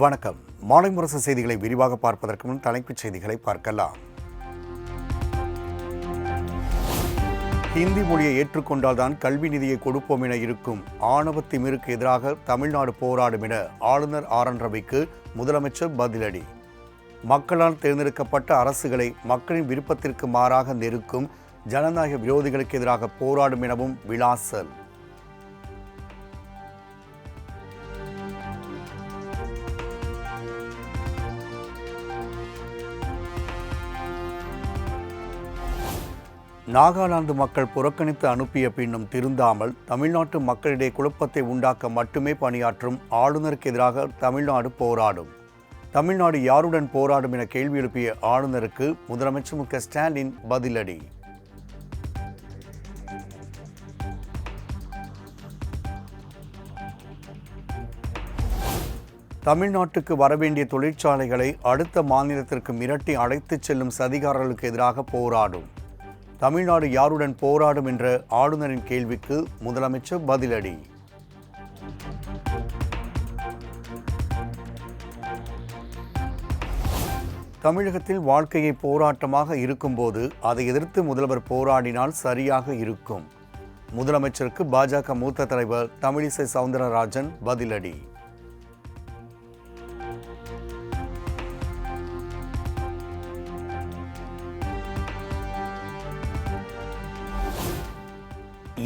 வணக்கம். மாலை முரசு செய்திகளை விரிவாக பார்ப்பதற்கு முன் தலைப்புச் செய்திகளை பார்க்கலாம். ஹிந்தி மொழியை ஏற்றுக்கொண்டால்தான் கல்வி நிதியை கொடுப்போம் என இருக்கும் ஆணவ திமிருக்கு எதிராக தமிழ்நாடு போராடும் என ஆளுநர் ஆர்.என். ரவிக்கு முதலமைச்சர் பதிலடி. மக்களால் தேர்ந்தெடுக்கப்பட்ட அரசுகளை மக்களின் விருப்பத்திற்கு மாறாக நெருக்கும் ஜனநாயக விரோதிகளுக்கு எதிராக போராடும் எனவும் விளாசல். நாகாலாந்து மக்கள் புறக்கணித்து அனுப்பிய பின்னும் திருந்தாமல் தமிழ்நாட்டு மக்களிடையே குழப்பத்தை உண்டாக்க மட்டுமே பணியாற்றும் ஆளுநருக்கு எதிராக தமிழ்நாடு போராடும். தமிழ்நாடு யாருடன் போராடும் என கேள்வி எழுப்பிய ஆளுநருக்கு முதலமைச்சர் மு.க. ஸ்டாலின் பதிலடி. தமிழ்நாட்டுக்கு வரவேண்டிய தொழிற்சாலைகளை அடுத்த மாநிலத்திற்கு மிரட்டி அழைத்துச் செல்லும் சதிகாரர்களுக்கு எதிராக போராடும். தமிழ்நாடு யாருடன் போராடும் என்ற ஆளுநரின் கேள்விக்கு முதலமைச்சர் பதிலடி. தமிழகத்தில் வாழ்க்கையை போராட்டமாக இருக்கும்போது அதை எதிர்த்து முதல்வர் போராடினால் சரியாக இருக்கும். முதலமைச்சருக்கு பாஜக மூத்த தலைவர் தமிழிசை சவுந்தரராஜன் பதிலடி.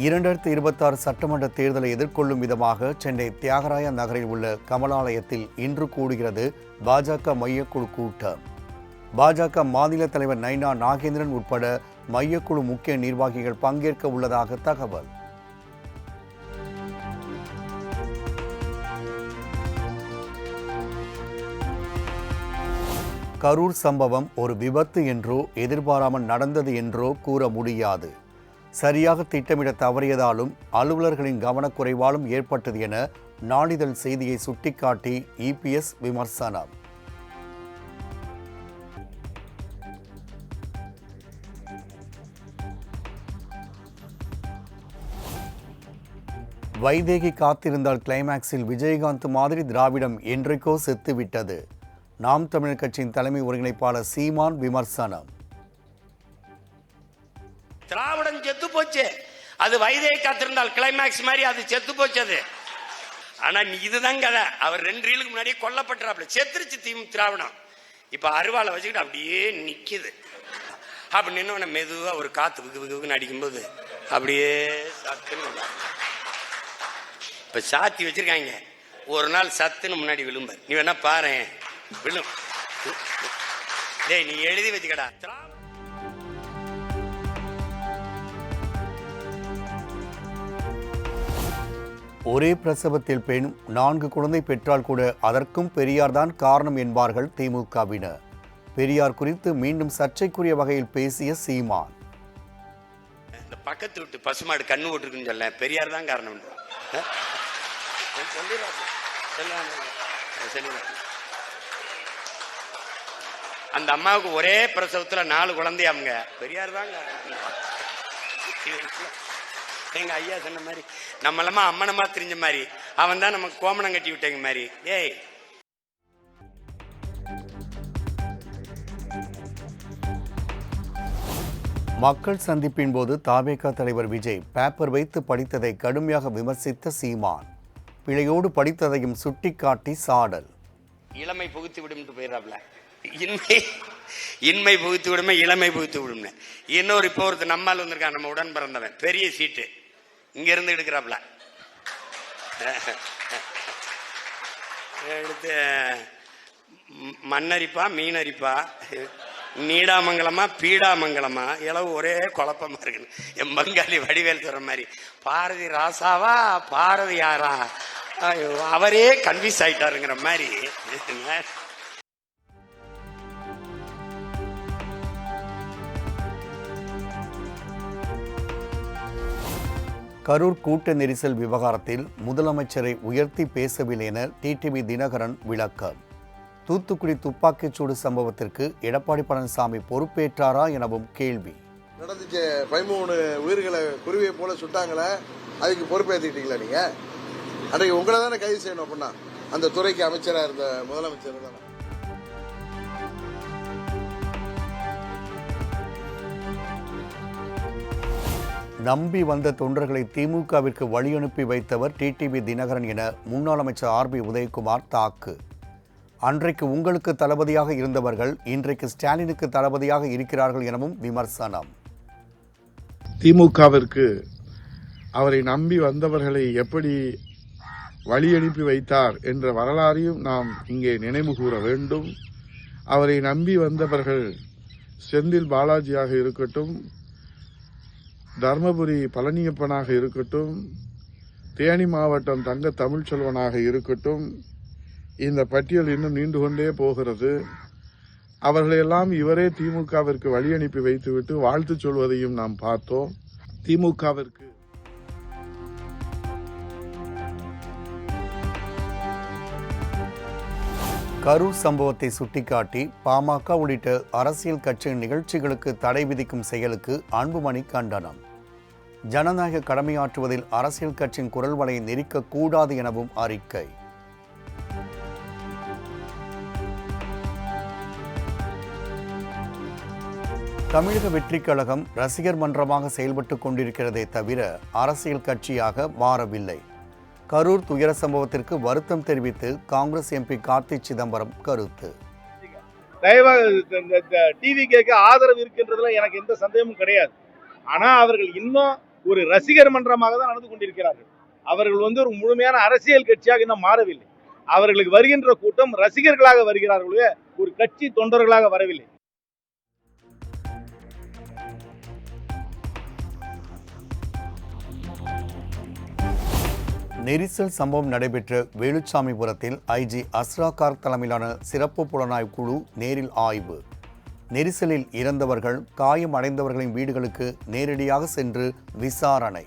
இரண்டாயிரத்தி 26 சட்டமன்ற தேர்தலை எதிர்கொள்ளும் விதமாக சென்னை தியாகராய நகரில் உள்ள கமலாலயத்தில் இன்று கூடுகிறது பாஜக மையக்குழு கூட்டம். பாஜக மாநில தலைவர் நைனா நாகேந்திரன் உட்பட மையக்குழு முக்கிய நிர்வாகிகள் பங்கேற்க உள்ளதாக தகவல். கரூர் சம்பவம் ஒரு விபத்து என்றோ எதிர்பாராமல் நடந்தது என்றோ கூற முடியாது. சரியாக திட்டமிட தவறியதாலும் அலுவலர்களின் கவனக்குறைவாலும் ஏற்பட்டது என நாளிதழ் செய்தியை சுட்டிக்காட்டி இபிஎஸ் விமர்சனம். வைதேகி காத்திருந்தால் கிளைமாக்ஸில் விஜயகாந்த் மாதிரி திராவிடம் என்றைக்கோ செத்துவிட்டது. நாம் தமிழர் கட்சியின் தலைமை ஒருங்கிணைப்பாளர் சீமான் விமர்சனம். திராவிடம் செத்து போச்சு. அது வைதேகி காத்திருந்தால் கிளைமாக்ஸ் மாதிரி அது செத்து போச்சு. அது ஆனா இதுதான் கதை. அவர் 2 ரீலுக்கு முன்னாடி கொல்லப்பட்டாப்ல. செத்துருச்சு திராவிடம். இப்ப அருவாளை வச்சுக்கிட்டு அப்படியே நிக்குது. அப்படி நின்று மெதுவா ஒரு காத்து விகுன்னு அடிக்கும்போது அப்படியே சத்துன்னு இப்ப சாத்தி வச்சிருக்காங்க. ஒரு நாள் சத்துன்னு முன்னாடி விழும்ப. நீ வேணா பாரு விழும். டேய் நீ எழுதி வச்சுக்கடா. ஒரே பிரசவத்தில் பெண் 4 குழந்தை பெற்றால் கூட அதற்கும் பெரியார் தான் காரணம் என்பார்கள் திமுகவினர். பெரியார் குறித்து மீண்டும் சர்ச்சைக்குரிய வகையில் பேசிய சீமான். இந்த பக்கத்து விட்டு பசுமாடு கண்ணு ஓட்டுருக்குன்னு சொல்ல பெரியார் தான் காரணம். அந்த அம்மாவுக்கு ஒரே பிரசவத்துல 4 குழந்தை அவங்க பெரியார் தான் காரணம். எங்க ஐயா சொன்ன மாதிரி நம்மளமா அம்மனமா தெரிஞ்ச மாதிரி அவன் தான் நமக்கு கோமணம் கட்டி விட்டங்க மாதிரி. ஏய் மக்கள் சந்திப்பின் போது தாவேகா தலைவர் விஜய் பேப்பர் வைத்து படித்ததை கடுமையாக விமர்சித்த சீமான். பிழையோடு படித்ததையும் சுட்டிக்காட்டி சாடல். இளமை புகுத்து விடும் போயிடறாப்ல. இன்மை புகுத்து விடுமே இளமை புகுத்து விடும். இன்னொரு இப்போ ஒருத்தர் நம்மால் வந்திருக்கான், நம்ம உடன் பிறந்தவன், பெரிய சீட்டு இங்க இருந்து எடுக்கிறாப்ல. எடுத்து மண்ணரிப்பா மீனரிப்பா நீடாமங்கலமா பீடாமங்கலமா இளவு ஒரே குழப்பமா இருக்கு. என் பங்காளி வடிவேல் சொல்ற மாதிரி பாரதி ராசாவா பாரதி யாரா அவரே கன்ஃபியூஸ் ஆயிட்டாருங்கிற மாதிரி. கரூர் கூட்ட நெரிசல் விவகாரத்தில் முதலமைச்சரை உயர்த்தி பேசவில்லை என டிடிவி தினகரன் விளக்கம். தூத்துக்குடி துப்பாக்கிச்சூடு சம்பவத்திற்கு எடப்பாடி பழனிசாமி பொறுப்பேற்றாரா எனவும் கேள்வி. நடந்துச்சு 13 உயிர்களை குருவியை போல சுட்டாங்களே, அதுக்கு பொறுப்பேற்றுக்கிட்டீங்களா? நீங்க அன்றைக்கு உங்களை தானே கைது செய்யணும். அப்படின்னா அந்த துறைக்கு அமைச்சராக இருந்த முதலமைச்சர் தான். நம்பி வந்த தொண்டர்களை திமுகவிற்கு வழியனுப்பி வைத்தவர் டிடிவி தினகரன் என முன்னாள் அமைச்சர் ஆர்பி உதயகுமார் தாக்கு. அன்றைக்கு உங்களுக்கு தளபதியாக இருந்தவர்கள் இன்றைக்கு ஸ்டாலினுக்கு தளபதியாக இருக்கிறார்கள் எனவும் விமர்சனம். திமுகவிற்கு அவரை நம்பி வந்தவர்களை எப்படி வழியனுப்பி வைத்தார் என்ற வரலாறையும் நாம் இங்கே நினைவு கூற வேண்டும். அவரை நம்பி வந்தவர்கள் செந்தில் பாலாஜியாக இருக்கட்டும், தர்மபுரி பழனியப்பனாக இருக்கட்டும், தேனி மாவட்டம் தங்க தமிழ்ச்செல்வனாக இருக்கட்டும், இந்த பட்டியல் இன்னும் நீண்டு கொண்டே போகிறது. அவர்களையெல்லாம் இவரே திமுகவிற்கு வழி அனுப்பி வைத்துவிட்டு வாழ்த்து சொல்வதையும் நாம் பார்த்தோம். திமுகவிற்கு கரூர் சம்பவத்தை சுட்டிக்காட்டி பாமக உள்ளிட்ட அரசியல் கட்சியின் நிகழ்ச்சிகளுக்கு தடை விதிக்கும் செயலுக்கு அன்புமணி கண்டனம். ஜனநாயக கடமையாற்றுவதில் அரசியல் கட்சியின் குரல் வலையை நெரிக்கக்கூடாது எனவும் அறிக்கை. தமிழக வெற்றிக் கழகம் ரசிகர் மன்றமாக செயல்பட்டுக் கொண்டிருக்கிறதே தவிர அரசியல் கட்சியாக மாறவில்லை. கரூர் துயர சம்பவத்திற்கு வருத்தம் தெரிவித்து காங்கிரஸ் எம்பி கார்த்தி சிதம்பரம் கருத்து. டிவிகேக்கு ஆதரவு இருக்கின்றதுல எனக்கு எந்த சந்தேகமும் கிடையாது. ஆனா அவர்கள் இன்னும் ஒரு ரசிகர் மன்றமாக தான் நடந்து கொண்டிருக்கிறார்கள். அவர்கள் ஒரு முழுமையான அரசியல் கட்சியாக இன்னும் மாறவில்லை. அவர்களுக்கு வருகின்ற கூட்டம் ரசிகர்களாக வருகிறார்களே, ஒரு கட்சி தொண்டர்களாக வரவில்லை. நெரிசல் சம்பவம் நடைபெற்ற வேலுச்சாமிபுரத்தில் ஐஜி அஸ்ரா கார்க் தலைமையிலான சிறப்பு புலனாய்வு குழு நேரில் ஆய்வு. நெரிசலில் இறந்தவர்கள், காயம் அடைந்தவர்களின் வீடுகளுக்கு நேரடியாக சென்று விசாரணை.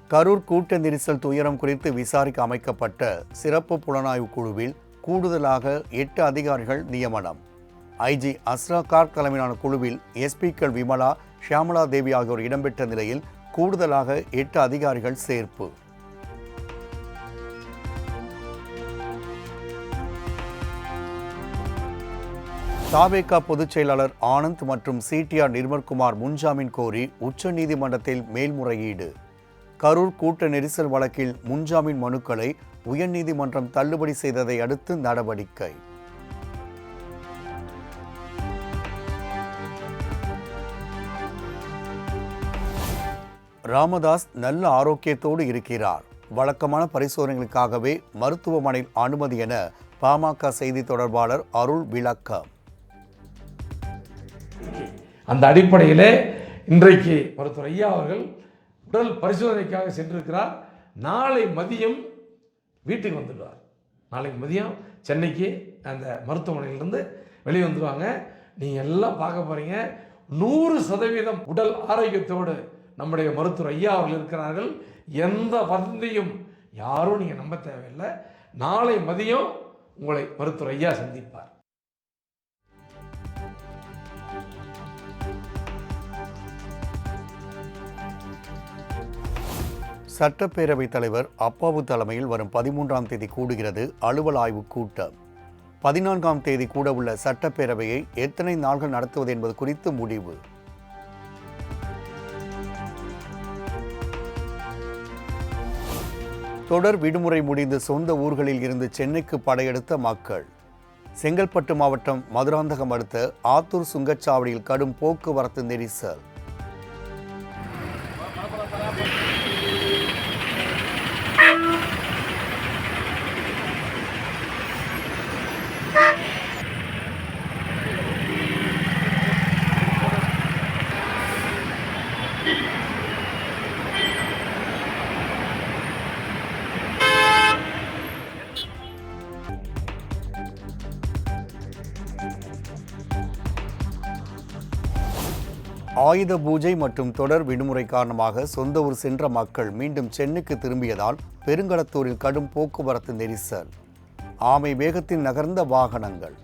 கரூர் கூட்ட நெரிசல் துயரம் குறித்து விசாரிக்க அமைக்கப்பட்ட சிறப்பு புலனாய்வு குழுவில் கூடுதலாக 8 அதிகாரிகள் நியமனம். ஐஜி அஸ்ரா கார்க் தலைமையிலான குழுவில் எஸ்பிக்கள் விமலா, ஷியாமலா தேவி ஆகியோர் இடம்பெற்ற நிலையில் கூடுதலாக 8 அதிகாரிகள் சேர்ப்பு. தாவேகா பொதுச் செயலாளர் ஆனந்த் மற்றும் சிடிஆர் நிர்மல்குமார் முன்ஜாமீன் கோரி உச்சநீதிமன்றத்தில் மேல்முறையீடு. கரூர் கூட்ட நெரிசல் வழக்கில் முன்ஜாமீன் மனுக்களை உயர்நீதிமன்றம் தள்ளுபடி செய்ததை அடுத்து நடவடிக்கை. ராமதாஸ் நல்ல ஆரோக்கியத்தோடு இருக்கிறார். வழக்கமான பரிசோதனைகளுக்காகவே மருத்துவமனையில் அனுமதி என பாமக செய்தி தொடர்பாளர் அருள் விளக்கம். அந்த அடிப்படையிலே இன்றைக்கு மருத்துவர் ஐயா அவர்கள் உடல் பரிசோதனைக்காக சென்றிருக்கிறார். நாளை மதியம் வீட்டுக்கு வந்துடுவார். நாளைக்கு மதியம் சென்னைக்கு அந்த மருத்துவமனையிலிருந்து வெளியே வந்துடுவாங்க. நீங்கள் எல்லாம் பார்க்க போகிறீங்க. 100% உடல் ஆரோக்கியத்தோடு நம்முடைய மருத்துவர் ஐயா அவர்கள் இருக்கிறார்கள். எந்த வதந்தியும் யாரும் நீங்கள் நம்ப தேவையில்லை. நாளை மதியம் உங்களை மருத்துவர் ஐயா சந்திப்பார். சட்டப்பேரவைத் தலைவர் அப்பாவு தலைமையில் வரும் 13ஆம் தேதி கூடுகிறது அலுவல் ஆய்வு கூட்டம். 14ஆம் தேதி கூட உள்ள சட்டப்பேரவையை எத்தனை நாள்கள் நடத்துவது என்பது குறித்து முடிவு. தொடர் விடுமுறை முடிந்து சொந்த ஊர்களில் இருந்து சென்னைக்கு படையெடுத்த மக்கள். செங்கல்பட்டு மாவட்டம் மதுராந்தகம் அடுத்த ஆத்தூர் சுங்கச்சாவடியில் கடும் போக்குவரத்து நெரிசல். ஆயுத பூஜை மற்றும் தொடர் விடுமுறை காரணமாக சொந்த ஊர் சென்ற மக்கள் மீண்டும் சென்னைக்கு திரும்பியதால் பெருங்களத்தூரில் கடும் போக்குவரத்து நெரிசல். ஆமை வேகத்தில் நகர்ந்த வாகனங்கள்.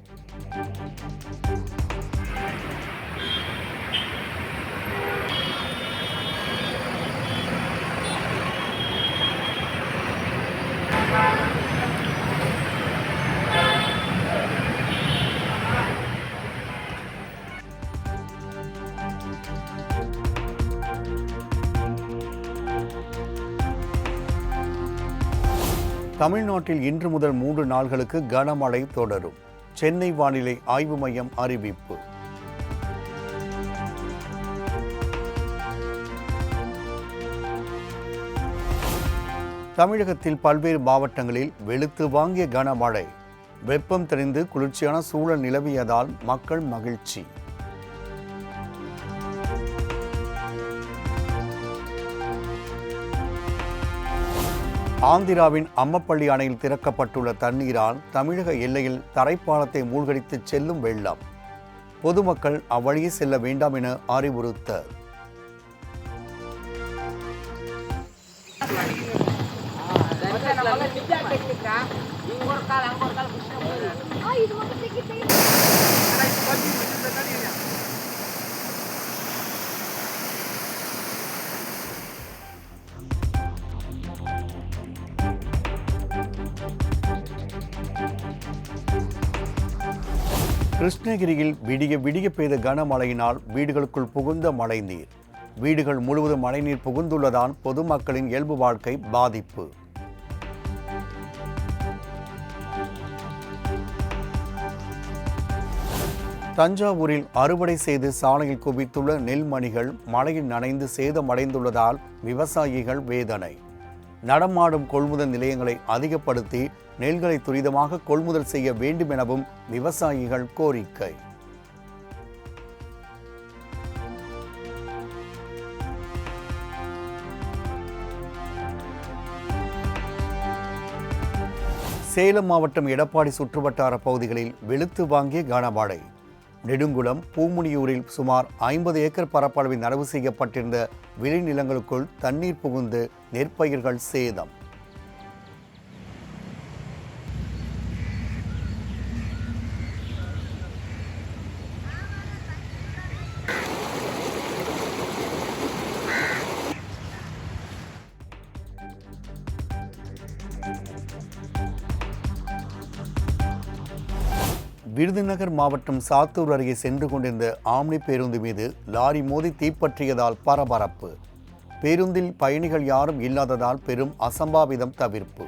தமிழ்நாட்டில் இன்று முதல் 3 நாள்களுக்கு கனமழை தொடரும். சென்னை வானிலை ஆய்வு மையம் அறிவிப்பு. தமிழகத்தில் பல்வேறு மாவட்டங்களில் வெளுத்து வாங்கிய கனமழை. வெப்பம் தணிந்து குளிர்ச்சியான சூழல் நிலவியதால் மக்கள் மகிழ்ச்சி. ஆந்திராவின் அம்மப்பள்ளி அணையில் திறக்கப்பட்டுள்ள தண்ணீரால் தமிழக எல்லையில் தரைப்பாலத்தை மூழ்கடித்து செல்லும் வெள்ளம். பொதுமக்கள் அவ்வழியே செல்ல வேண்டாம் என அறிவுறுத்தல். கிருஷ்ணகிரியில் விடிய விடிய பெய்த கனமழையினால் வீடுகளுக்குள் புகுந்த மழைநீர். வீடுகள் முழுவதும் மழைநீர் புகுந்துள்ளதால் பொதுமக்களின் இயல்பு வாழ்க்கை பாதிப்பு. தஞ்சாவூரில் அறுவடை செய்து சாலையில் குவித்துள்ள நெல்மணிகள் மழையில் நனைந்து சேதமடைந்துள்ளதால் விவசாயிகள் வேதனை. நடமாடும் கொள்முதல் நிலையங்களை அதிகப்படுத்தி நெல்களை துரிதமாக கொள்முதல் செய்ய வேண்டும் எனவும் விவசாயிகள் கோரிக்கை. சேலம் மாவட்டம் எடப்பாடி சுற்றுவட்டார பகுதிகளில் வெளுத்து வாங்கிய கனமழை. நெடுங்குளம் பூமுனியூரில் சுமார் 50 ஏக்கர் பரப்பளவில் நடவு செய்யப்பட்டிருந்த விளைநிலங்களுக்குள் தண்ணீர் புகுந்து நெற்பயிர்கள் சேதம். விருதுநகர் மாவட்டம் சாத்தூர் அருகே சென்று கொண்டிருந்த ஆம்னி பேருந்து மீது லாரி மோதி தீப்பற்றியதால் பரபரப்பு. பேருந்தில் பயணிகள் யாரும் இல்லாததால் பெரும் அசம்பாவிதம் தவிர்ப்பு.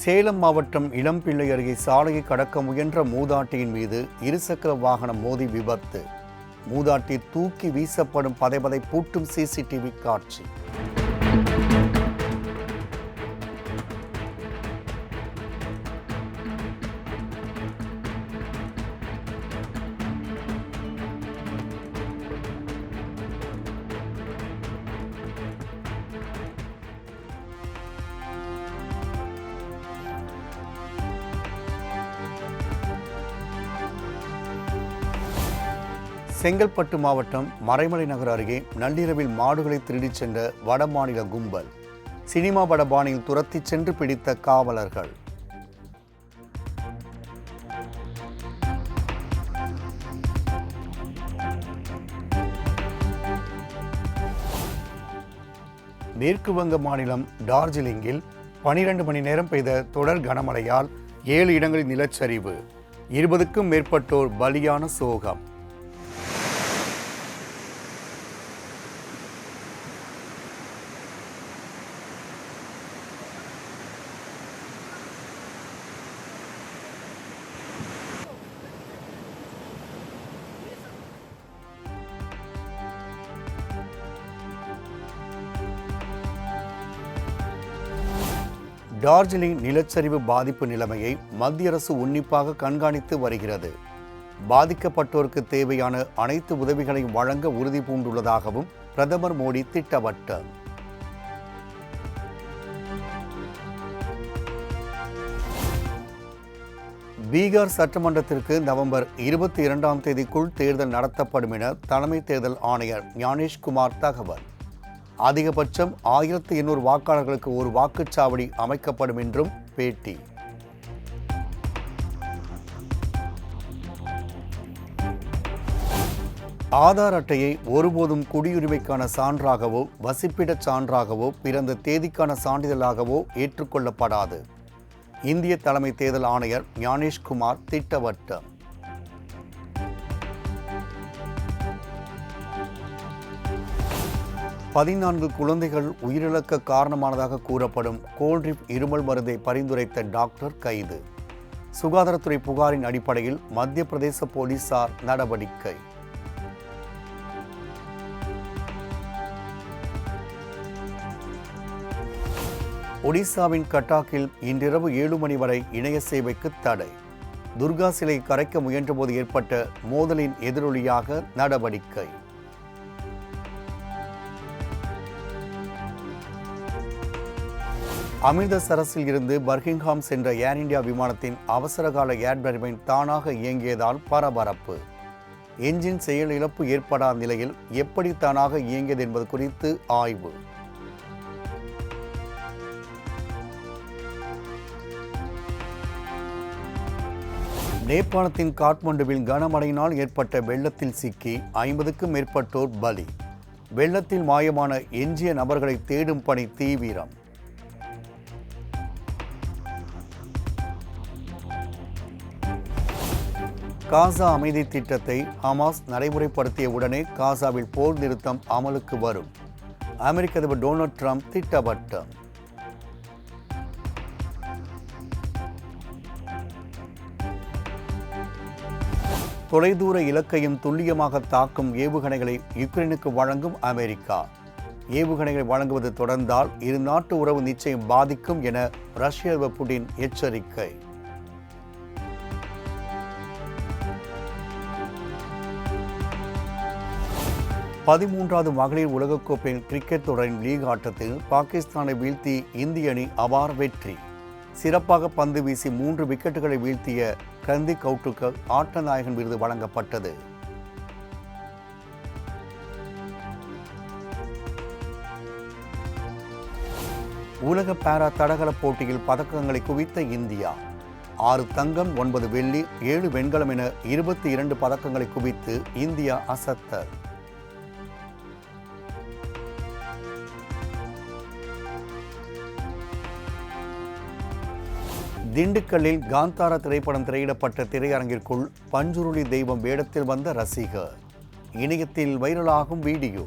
சேலம் மாவட்டம் இளம்பிள்ளை அருகே சாலையை கடக்க முயன்ற மூதாட்டியின் மீது இருசக்கர வாகனம் மோதி விபத்து. மூதாட்டி தூக்கி வீசப்படும் பதைபதை பூட்டும் சிசிடிவி காட்சி. செங்கல்பட்டு மாவட்டம் மறைமலை நகர் அருகே நள்ளிரவில் மாடுகளை திருடிச் சென்ற வடமாநில கும்பல். சினிமா வடபாணியில் துரத்திச் சென்று பிடித்த காவலர்கள். மேற்கு வங்க மாநிலம் டார்ஜிலிங்கில் 12 மணி நேரம் பெய்த தொடர் கனமழையால் 7 இடங்களில் நிலச்சரிவு. 20க்கும் மேற்பட்டோர் பலியான சோகம். டார்ஜிலிங் நிலச்சரிவு பாதிப்பு நிலைமையை மத்திய அரசு உன்னிப்பாக கண்காணித்து வருகிறது. பாதிக்கப்பட்டோருக்கு தேவையான அனைத்து உதவிகளையும் வழங்க உறுதி பூண்டுள்ளதாகவும் பிரதமர் மோடி திட்டவட்டம். பீகார் சட்டமன்றத்திற்கு நவம்பர் 22ஆம் தேதிக்குள் தேர்தல் நடத்தப்படும் என தலைமை தேர்தல் ஆணையர் ஞானேஷ்குமார் தகவல். அதிகபட்சம் 1800 வாக்காளர்களுக்கு ஒரு வாக்குச்சாவடி அமைக்கப்படும் என்றும் பேட்டி. ஆதார் அட்டையை ஒருபோதும் குடியுரிமைக்கான சான்றாகவோ வசிப்பிடச் சான்றாகவோ பிறந்த தேதிக்கான சான்றிதழாகவோ ஏற்றுக்கொள்ளப்படாது. இந்திய தலைமை தேர்தல் ஆணையர் ஞானேஷ்குமார் திட்டவட்டம். பதினான்கு குழந்தைகள் உயிரிழக்க காரணமானதாக கூறப்படும் கோல்ட்ரிப் இருமல் மருந்தை பரிந்துரைத்த டாக்டர் கைது. சுகாதாரத்துறை புகாரின் அடிப்படையில் மத்திய பிரதேச போலீசார் நடவடிக்கை. ஒடிசாவின் கட்டாக்கில் இன்றிரவு 7 மணி வரை இணைய சேவைக்கு தடை. துர்கா சிலை கரைக்க முயன்றபோது ஏற்பட்ட மோதலின் எதிரொலியாக நடவடிக்கை. அமிர்தசரஸில் இருந்து பர்கிங்ஹாம் சென்ற ஏர் இந்தியா விமானத்தின் அவசரகால ஏர் டர்பைன் தானாக இயங்கியதால் பரபரப்பு. என்ஜின் செயல் இழப்பு ஏற்படாத நிலையில் எப்படி தானாக இயங்கியது என்பது குறித்து ஆய்வு. நேபாளத்தின் காட்மண்டுவில் கனமழையினால் ஏற்பட்ட வெள்ளத்தில் சிக்கி 50க்கும் மேற்பட்டோர் பலி. வெள்ளத்தில் மாயமான எஞ்சிய நபர்களை தேடும் பணி தீவிரம். காசா அமைதி திட்டத்தை ஹமாஸ் நடைமுறைப்படுத்திய உடனே காசாவில் போர் நிறுத்தம் அமலுக்கு வரும். அமெரிக்க அதிபர் டொனால்ட் ட்ரம்ப் திட்டவட்டம். தொலைதூர இலக்கையும் துல்லியமாக தாக்கும் ஏவுகணைகளை யுக்ரைனுக்கு வழங்கும் அமெரிக்கா. ஏவுகணைகளை வழங்குவது தொடர்ந்தால் இரு நாட்டு உறவு நிச்சயம் பாதிக்கும் என ரஷ்ய அதிபர் புடின் எச்சரிக்கை. பதிமூன்றாவது மகளிர் உலகக்கோப்பை கிரிக்கெட் தொடரின் லீக் ஆட்டத்தில் பாகிஸ்தானை வீழ்த்தி இந்திய அணி அபார வெற்றி. சிறப்பாக பந்து வீசி 3 விக்கெட்டுகளை வீழ்த்திய கர்திக் கவுட்டுக்கு ஆட்ட நாயகன் விருது வழங்கப்பட்டது. உலக பாரா தடகள போட்டியில் பதக்கங்களை குவித்த இந்தியா. 6 தங்கம் 9 வெள்ளி 7 வெண்கலம் என 22 பதக்கங்களை குவித்து இந்தியா அசத்தல். திண்டுக்கல்லில் காந்தாரா திரைப்படம் திரையிடப்பட்ட திரையரங்கிற்குள் பஞ்சுருளி தெய்வம் வேடத்தில் வந்த ரசிகர். இணையத்தில் வைரலாகும் வீடியோ.